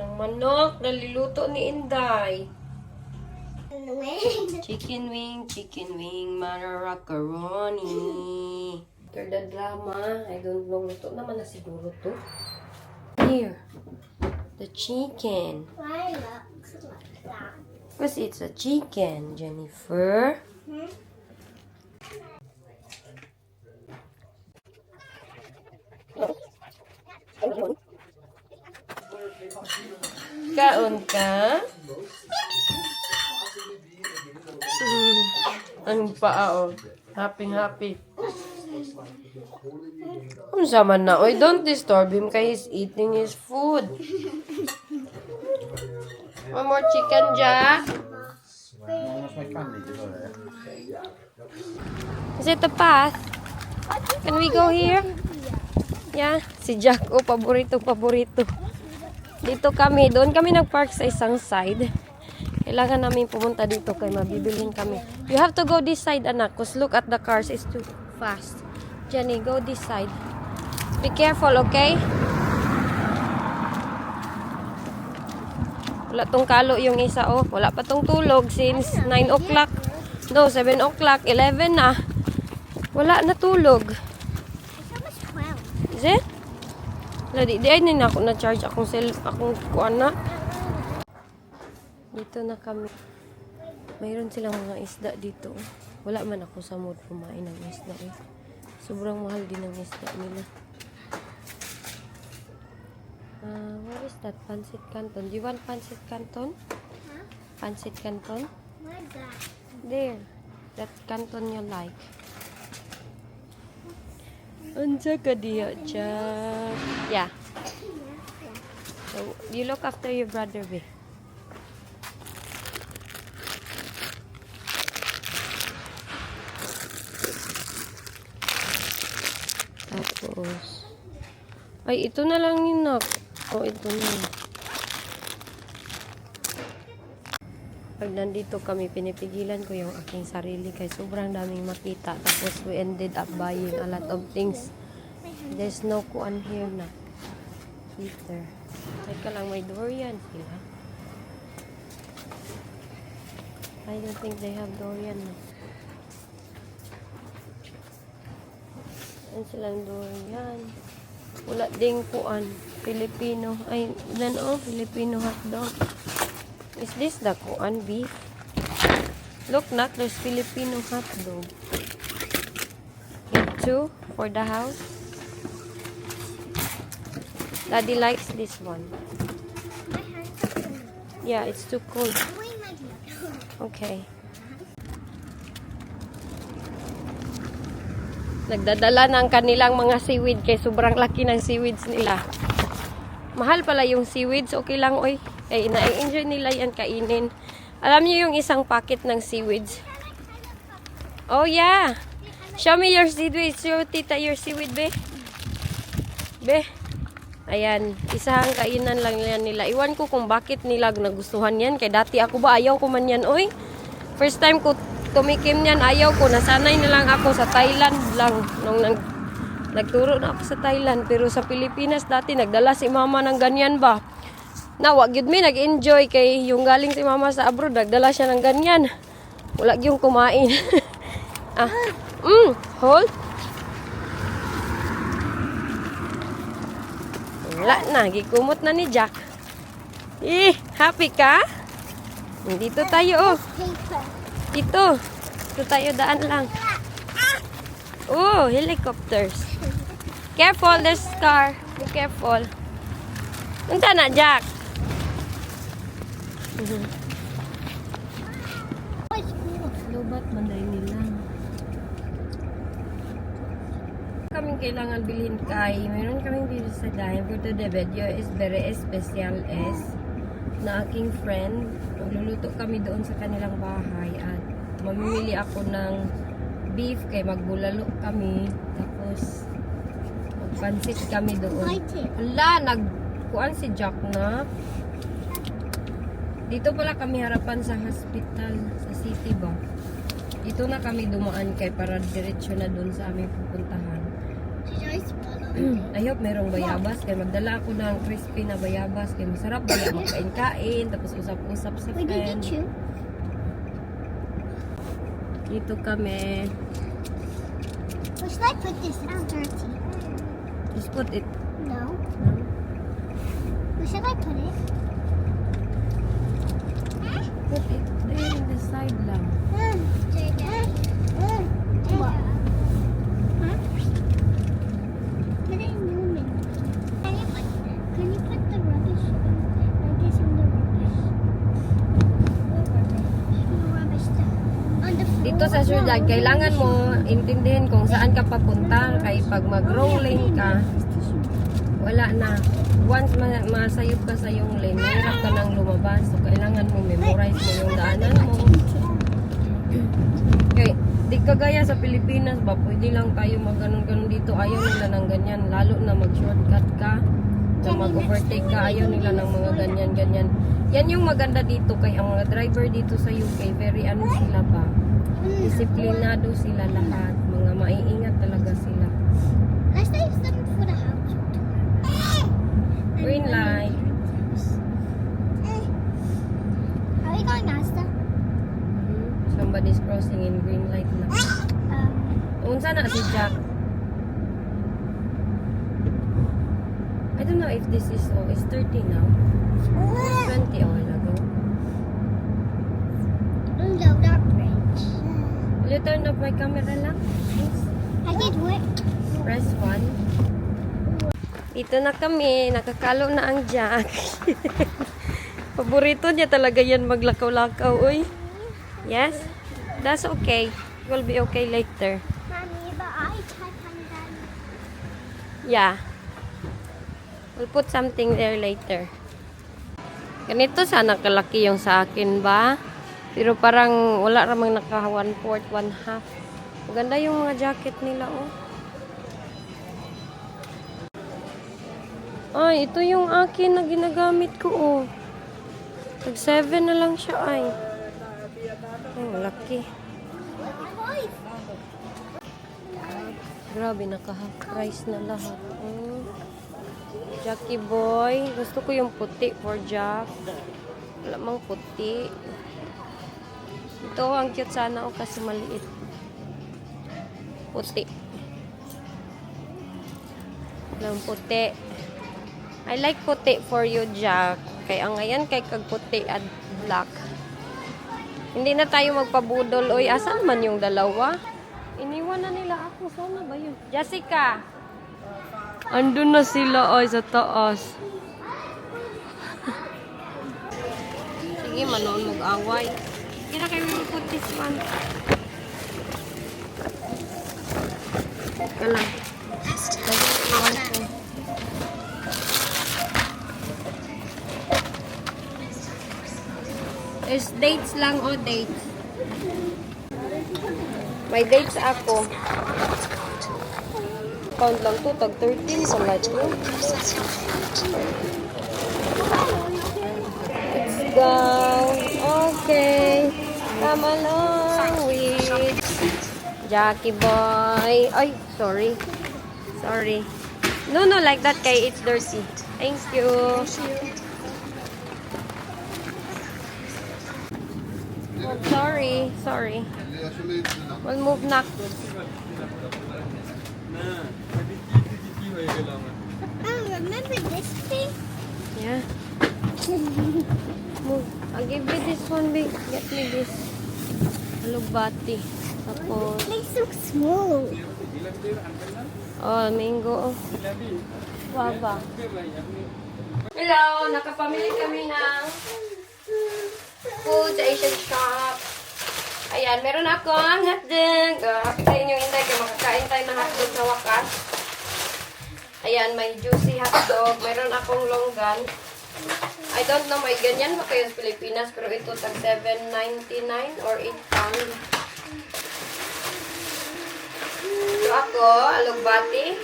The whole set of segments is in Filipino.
Ang manok, naliluto ni Inday. Chicken wing, macaroni. After the drama, I don't know, luto naman na siguro to. Here, the chicken. Why looks like that? Because it's a chicken, Jennifer. Kaon ka? Ang paa, oh. Happy. Kung man na, oy, don't disturb him kaya he's eating his food. One more chicken, Jack. Is it the path? Can we go here? Yeah, si Jack, oh, paborito. Dito kami, doon kami nag-park sa isang side. Kailangan namin pumunta dito kay mabibilhin kami. You have to go this side, anak, because look at the cars, it's too fast. Jenny, go this side. Be careful, okay? Wala tong kalo yung isa, oh. Wala pa tong tulog since 9 o'clock. No, 7 o'clock, 11 na. Wala na tulog. It's almost 12. Is it? Ladi, di ay na ako na-charge akong kuwan na. Dito na kami. Mayroon silang mga isda dito. Wala man ako sa mood kumain ng isda eh. Sobrang mahal din ng isda nila. What is that? Pancit Canton. Do you want Pancit Canton? Huh? Pancit Canton? Where's that? There. That Canton you like. Ansa ka diya, Jack? Yeah. So, you look after your brother, be. Tapos, ay, ito na lang yun, nak. Oh, ito na. Pag nandito kami, pinipigilan ko yung aking sarili kay sobrang daming makita. Tapos, we ended up buying a lot of things. There's no kuan here na. Peter. Teka lang, may durian sila. I don't think they have durian na. Yan silang durian. Wala ding kuan. Filipino. Ay, nan oh, Filipino hotdog. Is this the kuan beef? Look, nak, there's Filipino hotdog. Get 2 for the house. Daddy likes this one. My hands are cold. Yeah, it's too cold. Wait, my dear. Okay. Nagdadala ng kanilang mga seaweed kay sobrang laki ng seaweeds nila. Mahal pala yung seaweeds. Okay lang, oy. Eh, na-enjoy nila yan kainin. Alam niyo yung isang packet ng seaweeds? Oh, yeah. Show me your seaweed. Show tita your seaweed, be. Be. Ayan. Isang kainan lang yan nila. Iwan ko kung bakit nila nagustuhan yan. Kay dati ako ba ayaw ko man yan, oy. First time ko tumikim yan, ayaw ko. Nasanay na lang ako sa Thailand lang. Nung nagturo na ako sa Thailand. Pero sa Pilipinas dati, nagdala si mama ng ganyan ba. Na, wag yun mi, nag-enjoy. Kay yung galing si mama sa abroad, nagdala siya ng ganyan. Wala yung kumain. Hold. Wala na, gikumot na ni Jack. Happy ka? Dito tayo, oh. Paper. Dito tayo, daan lang. Oh, helicopters. Careful, there's car. Be careful. Unsa na, Jack? Lobat manday nila. Kaming kailangan bilhin kay. Meron kaming bilhin sa dime. For the video is very special na aking friend. Magluluto kami doon sa kanilang bahay at mamimili ako ng beef kay magbulalo kami. Tapos magpansit kami doon. Hala, nagkuan si Jack na. Dito pala kami harapan sa hospital sa city ba. Dito na kami dumaan kay para diretsyo na doon sa aming pupuntahan. Did I swallow I hope merong bayabas. Kaya magdala ako ng crispy na bayabas. Kaya masarap ba yung magkain-kain. Tapos usap-usap sa Wait, did you friend. chew? Dito kami. Where should I put this? It's dirty. Just put it. No. Where should I put it? Put it there in the side lang. What? Put it in human. Can you put the rubbish like this in the rubbish? The rubbish on the floor. Dito sa syudad, kailangan mo intindihin kung saan ka papunta. Kaya pag mag-rolling ka, wala na. Once masayop ka sa yung lane, mahirap ka nang lumabas. So, kailangan mo memorize mo yung daanan mo. Okay, di kagaya sa Pilipinas ba, pwede lang tayo mag-ganon-ganon dito. Ayaw nila ng ganyan. Lalo na mag-shortcut ka, na mag-overtake ka. Ayaw nila ng mga ganyan-ganyan. Yan yung maganda dito kay ang mga driver dito sa UK. Very ano sila ba? Disiplinado sila lahat. Mga maiingat talaga sila. Let's use them for the house. Green light. Are we going faster? Somebody's crossing in green light na. Unsa na si Jack? I don't know if this is, oh, it's 30 now. It's 20 a while ago. Load our bridge. Will you turn off my camera lang? Please. I did what? Press 1. Dito na kami. Nakakalo na ang Jack. Paborito niya talaga yan maglakaw-lakaw, uy. Yes? That's okay. It will be okay later. Mommy, but I type on that. Yeah. We'll put something there later. Ganito sana kalaki yung sa akin ba? Pero parang wala ramang naka 1/4, 1/2. Maganda yung mga jacket nila, oh. Ay, ito yung akin na ginagamit ko, oh. Tag 7 na lang siya, ay. Ay, malaki. Grabe, naka-half price na lahat. Jackie boy. Gusto ko yung puti for Jack. Wala mang puti. Ito, ang cute sana, oh, kasi maliit. Puti. Walang puti. I like puti for you, Jack. Kaya ngayon kay kag puti at black. Hindi na tayo magpabudol. Oy, asan man yung dalawa? Iniwan na nila ako. Sana ba yun? Jessica! Andun na sila, ay, sa taas. Sige, manoon mag-away. Kira kayo will put this one. Teka lang. Lagyan ko. There's dates lang, o dates. May dates ako. Pound lang to, tag 13 sa light mo. Let's go. Okay. Come along with Jackie boy. Ay, sorry. Sorry. No, like that kay it's dirty. Thank you. Oh, sorry. We'll move na. Oh, remember this thing? Yeah. Move. I'll give you this one, big. Get me this. Alugbati. Tapos, They so small. oh, mango. Guava. Hello! Nakapamili kami ng food sa Asian shop. Ayan, meron akong hotdog. Happy sa inyong inday kaya makakain tayo ng hotdog sa wakas. Ayan, may juicy hotdog. Meron akong longgan. I don't know, may ganyan ba kayo sa Pilipinas? Pero ito tag $7.99 or £8. Ito ako, alugbati.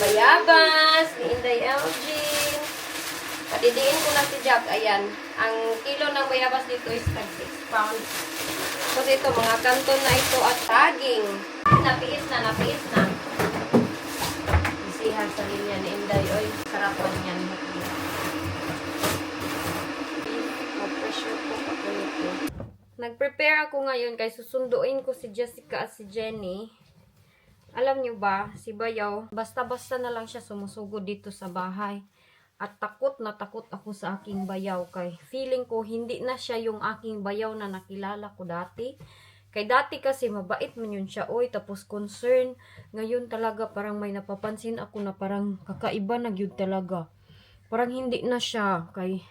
Bayabas, ni Inday Elgin. Padidiin ko na si Jack. Ayan. Ang kilo ng bayabas dito is tag £6. Kasi ito, mga kanton na ito at saging. Napiis na. ha sa linya ni Inday. Oy, sarapan yan. Mag-pressure ko ako nito. Nag-prepare ako ngayon kay susunduin ko si Jessica at si Jenny. Alam nyo ba, si Bayaw, basta-basta na lang siya sumusugod dito sa bahay. At takot na takot ako sa aking bayaw kay feeling ko hindi na siya yung aking bayaw na nakilala ko dati. Kay dati kasi mabait man yun siya, oy, tapos concern. Ngayon talaga parang may napapansin ako na parang kakaiba na yun talaga. Parang hindi na siya, kay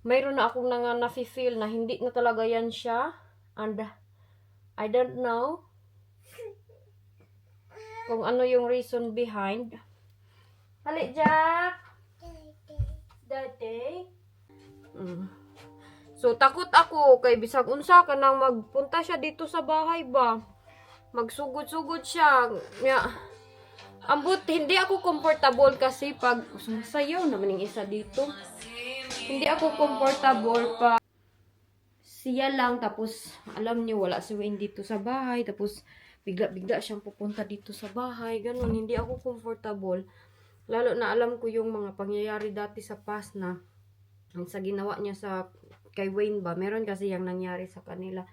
mayroon na akong nafe-feel na hindi na talaga yan siya. And I don't know kung ano yung reason behind. Hali, Jack! Dati. So, takot ako kay bisag unsa ka nang magpunta siya dito sa bahay ba. Magsugod-sugod siya. Ambot, hindi ako comfortable kasi pag sumasayaw naman yung isa dito. Hindi ako comfortable pa siya lang tapos alam niyo wala si Wayne dito sa bahay tapos bigla-bigla siyang pupunta dito sa bahay. Ganun, hindi ako comfortable. Lalo na alam ko yung mga pangyayari dati sa past na sa ginawa niya sa kay Wayne ba. Meron kasi yung nangyari sa kanila.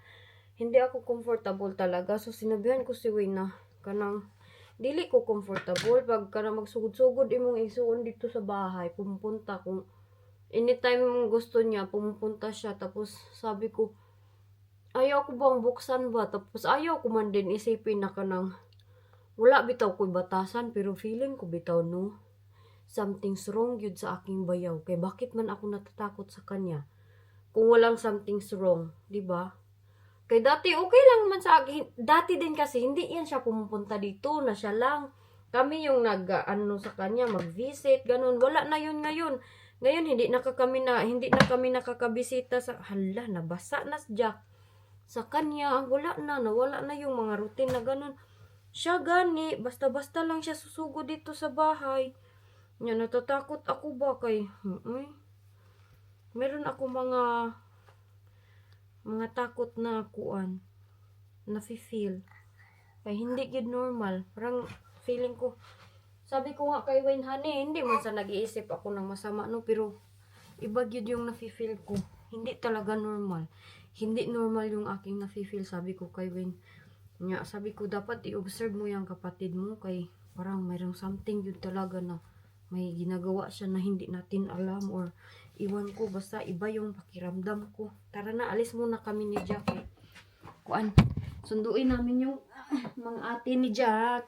Hindi ako comfortable talaga. So sinabihan ko si Wayne na kanang dili ko comfortable pag kanang magsugod-sugod imong isuon dito sa bahay. Pumupunta kung anytime gusto niya, pumupunta siya. Tapos sabi ko, ayaw ko bang buksan ba? Tapos ayaw ko man din isipin na kanang wala bitaw ko'y batasan pero feeling ko bitaw no. Something's wrong yun sa aking bayaw. Kaya bakit man ako natatakot sa kanya? Kung walang something's wrong, di ba? Kaya dati okay lang naman sa akin. Dati din kasi hindi yan siya pumupunta dito na siya lang. Kami yung ano sa kanya, mag-visit, ganun. Wala na yun ngayon. Ngayon hindi na kami nakakabisita sa hala, nabasa na si Jack. Sa kanya, wala na, nawala na yung mga routine na ganun. Siya gani, basta-basta lang siya susugod dito sa bahay. Yan, natatakot ako ba kay meron ako mga takot na kuan nafe-feel kay hindi gid normal. Parang feeling ko, sabi ko nga kay Wayne, honey, hindi man sa nag-iisip ako ng masama no, pero iba gid yung nafe-feel ko. Hindi talaga normal. Hindi normal yung aking nafe-feel, sabi ko kay Wayne. Nga, sabi ko dapat i-observe mo yung kapatid mo kay parang mayroong something yun talaga na may ginagawa siya na hindi natin alam or iwan ko, basta iba yung pakiramdam ko. Tara na, alis muna kami ni Jack. Kuan, sunduin namin yung mga ate ni Jack.